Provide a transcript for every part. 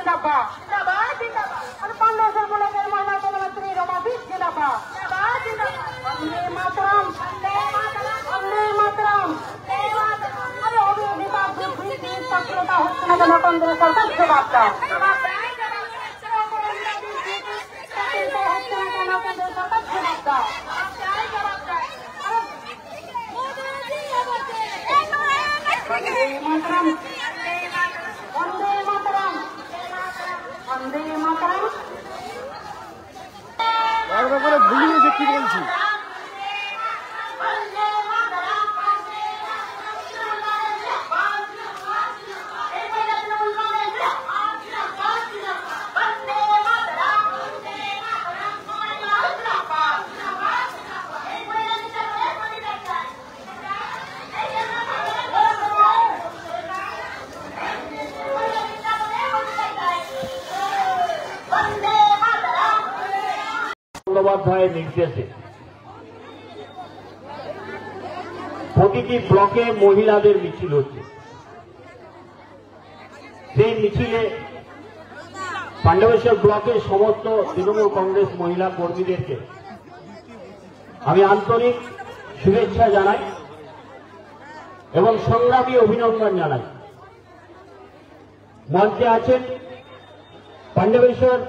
जिंदाबाद जिंदाबाद जिंदाबाद और 1500 ब्लॉकेर महिला सभानेत्री রমা বিশ जिंदाबाद जिंदाबाद जिंदाबाद वंदे मातरम वंदे मातरम अरे अभिनेता दुर्नीति सक्रियता হচ্ছে না কেন কেন্দ্র সরকার জবাব দাও वंदे मातरम वंदे मातरम वंदे मातरम আর ব্যাপারে ভুলিয়ে যে কি বলছি বন্দ্যোপাধ্যায়ের নির্দেশে প্রতিটি ব্লকে মহিলাদের মিছিল হচ্ছে। সেই মিছিলে পাণ্ডবেশ্বর ব্লকের সমস্ত তৃণমূল কংগ্রেস মহিলা কর্মীদেরকে আমি আন্তরিক শুভেচ্ছা জানাই এবং সংগ্রামী অভিনন্দন জানাই। মঞ্চে আছেন পাণ্ডবেশ্বর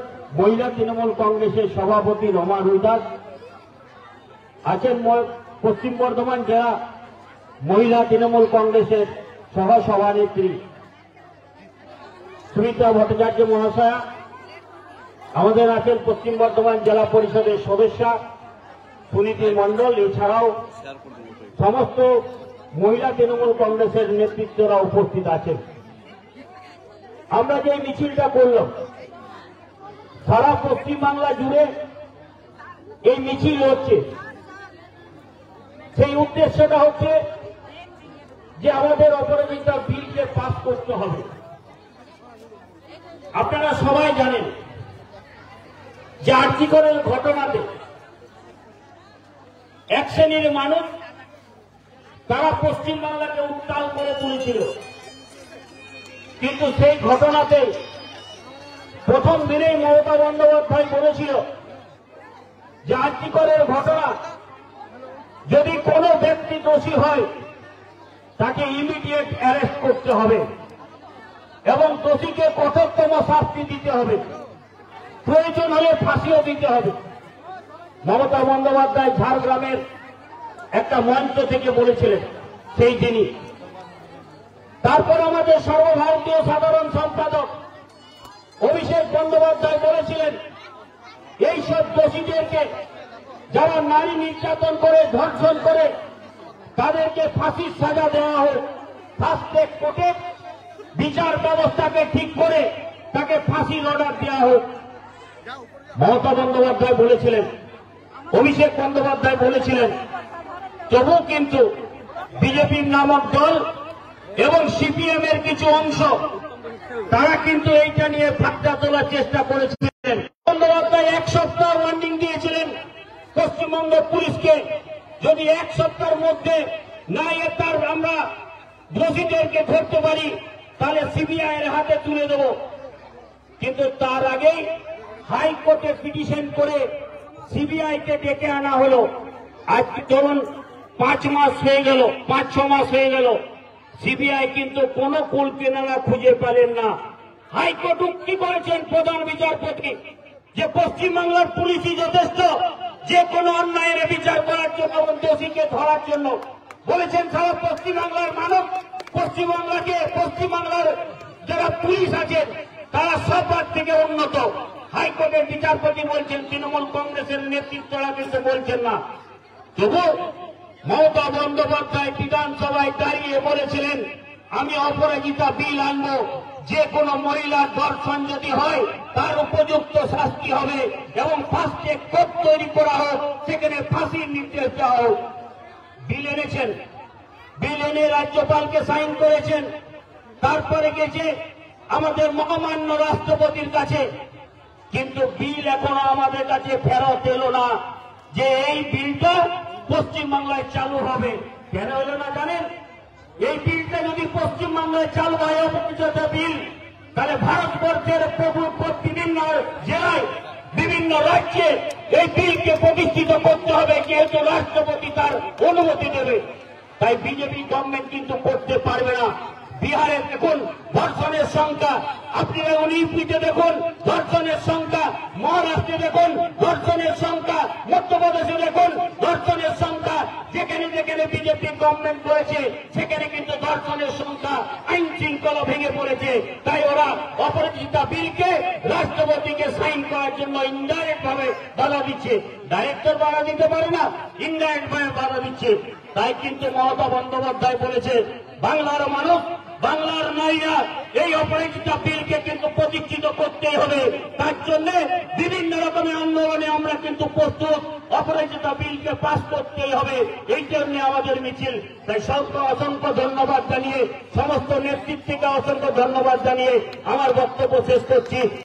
মহিলা তৃণমূল কংগ্রেসের সভাপতি রমা রুইদাস, আছেন পশ্চিম বর্ধমান জেলা মহিলা তৃণমূল কংগ্রেসের সহসভানেত্রী সুমিত্রা ভট্টাচার্য মহাশয়া, আমাদের আছেন পশ্চিম বর্ধমান জেলা পরিষদের সদস্যা সুনীতি মণ্ডল, এছাড়াও সমস্ত মহিলা তৃণমূল কংগ্রেসের নেতৃত্বরা উপস্থিত আছেন। আমরা যে মিছিলটা করলাম সারা পশ্চিমবাংলা জুড়ে এই মিছিল হচ্ছে, সেই উদ্দেশ্যটা হচ্ছে যে আমাদের অপরাজিতা বিলকে পাস করতে হবে। আপনারা সবাই জানেন যে আর্জিকরের ঘটনাতে এক শ্রেণীর মানুষ তারা পশ্চিমবাংলাকে উত্তাল করে তুলেছিল, কিন্তু সেই ঘটনাতে প্রথম দিনেই মমতা বন্দ্যোপাধ্যায় বলেছিল যে আর্জিকরের ঘটনা যদি কোনো ব্যক্তি দোষী হয় তাকে ইমিডিয়েট অ্যারেস্ট করতে হবে এবং দোষীকে কঠোরতম শাস্তি দিতে হবে, প্রয়োজন হলে ফাঁসিও দিতে হবে। মমতা বন্দ্যোপাধ্যায় ঝাড়গ্রামের একটা মঞ্চ থেকে বলেছিলেন সেই দিনই। তারপর আমাদের সর্বভারতীয় সাধারণ সম্পাদক অভিষেক বন্দ্যোপাধ্যায় বলেছিলেন এইসব দোষীদেরকে যারা নারী নির্যাতন করে ধর্ষণ করে তাদেরকে ফাঁসির সাজা দেওয়া হোক, ফাস্ট ট্র্যাক কোর্টে বিচার ব্যবস্থাকে ঠিক করে তাকে ফাঁসির অর্ডার দেওয়া হোক। মমতা বন্দ্যোপাধ্যায় বলেছিলেন, অভিষেক বন্দ্যোপাধ্যায় বলেছিলেন, তবু কিন্তু বিজেপির নামক দল এবং সিপিএম এর কিছু অংশ তারা কিন্তু এইটা নিয়ে ফাট্টা তোলার চেষ্টা করেছিলেন। বন্দ্যোপাধ্যায় এক সপ্তাহ ওয়ার্নিং দিয়েছিলেন পশ্চিমবঙ্গ পুলিশকে, যদি এক সপ্তাহের মধ্যে না তার আমরা দোষীদেরকে ধরতে পারি তাহলে সিবিআই এর হাতে তুলে দেব। কিন্তু তার আগেই হাইকোর্টে পিটিশন করে সিবিআই কে ডেকে আনা হলো। আজ ধরুন 5 মাস হয়ে গেল, 5-6 মাস হয়ে গেল, সিবিআই কিন্তু কোনো কুল কিনারা খুঁজে পেলেন না। হাইকোর্ট উক্তি করেছেন প্রধান বিচারপতি যে পশ্চিমবাংলার পুলিশই যথেষ্ট যে কোনো অন্যায়ের বিচার করার জন্য এবং দোষীকে ধরার জন্য। বলেছেন সারা পশ্চিমবাংলার মানব, পশ্চিমবাংলার যারা পুলিশ আছেন তারা সবার থেকে উন্নত। হাইকোর্টের বিচারপতি বলছেন, তৃণমূল কংগ্রেসের নেতৃত্বরা কিন্তু বলছেন না। তবু মমতা বন্দ্যোপাধ্যায় বিধানসভায় দাঁড়িয়ে বলেছিলেন আমি অপরাজিতা বিল আনবো, যে কোনো মহিলার ধর্ষণ যদি হয় তার উপযুক্ত শাস্তি হবে এবং ফাস্ট ট্র্যাক কোর্ট তৈরি করা হোক, সেখানে ফাঁসির নির্দেশ দেওয়া হোক। বিল এনেছেন, বিল এনে রাজ্যপালকে সাইন করেছেন, তারপরে গেছে আমাদের মহামান্য রাষ্ট্রপতির কাছে, কিন্তু বিল এখনো আমাদের কাছে ফেরত এলো না যে এই বিলটা পশ্চিমবাংলায় চালু হবে। কেন হলো না জানেন? এই বিলটা যদি পশ্চিমবাংলায় চালু হয় অপরাজিতা বিল, তাহলে ভারতবর্ষের বিভিন্ন জেলায় বিভিন্ন রাজ্যে এই বিলকে প্রতিষ্ঠিত করতে হবে, যেহেতু রাষ্ট্রপতি তার অনুমতি দেবে। তাই বিজেপি গভর্নমেন্ট কিন্তু করতে পারবে না। বিহারে দেখুন ধর্ষণের সংখ্যা, আপনি দেখুন ইউপিতে দেখুন ধর্ষণের সংখ্যা, মহারাষ্ট্রে দেখুন ধর্ষণের সংখ্যা, মধ্যপ্রদেশে দেখুন ধর্ষণের সংখ্যা। যেখানে যেখানে বিজেপি গভর্নমেন্ট রয়েছে সেখানে কিন্তু ধর্ষণের সংখ্যা, আইন শৃঙ্খলা ভেঙে পড়েছে। তাই ওরা অপরাজিতা বিলকে রাষ্ট্রপতিকে সাইন করার জন্য ইনডাইরেক্ট ভাবে বাধা দিচ্ছে। ডাইরেক্টর বাধা দিতে পারে না, ইনডাইরেক্ট ভাবে বাধা দিচ্ছে। তাই কিন্তু মমতা বন্দ্যোপাধ্যায় বলেছে বাংলার মানুষ, বাংলার নারীরা এই অপরাজিতা বিলকে কিন্তু প্রতিষ্ঠিত করতেই হবে। তার জন্য বিভিন্ন রকমের আন্দোলনে আমরা কিন্তু প্রস্তুত, অপরাজিতা বিলকে পাস করতেই হবে, এই জন্য আমাদের মিছিল। তাই সবকে অসংখ্য ধন্যবাদ জানিয়ে, সমস্ত নেতৃত্বকে অসংখ্য ধন্যবাদ জানিয়ে আমার বক্তব্য শেষ করছি।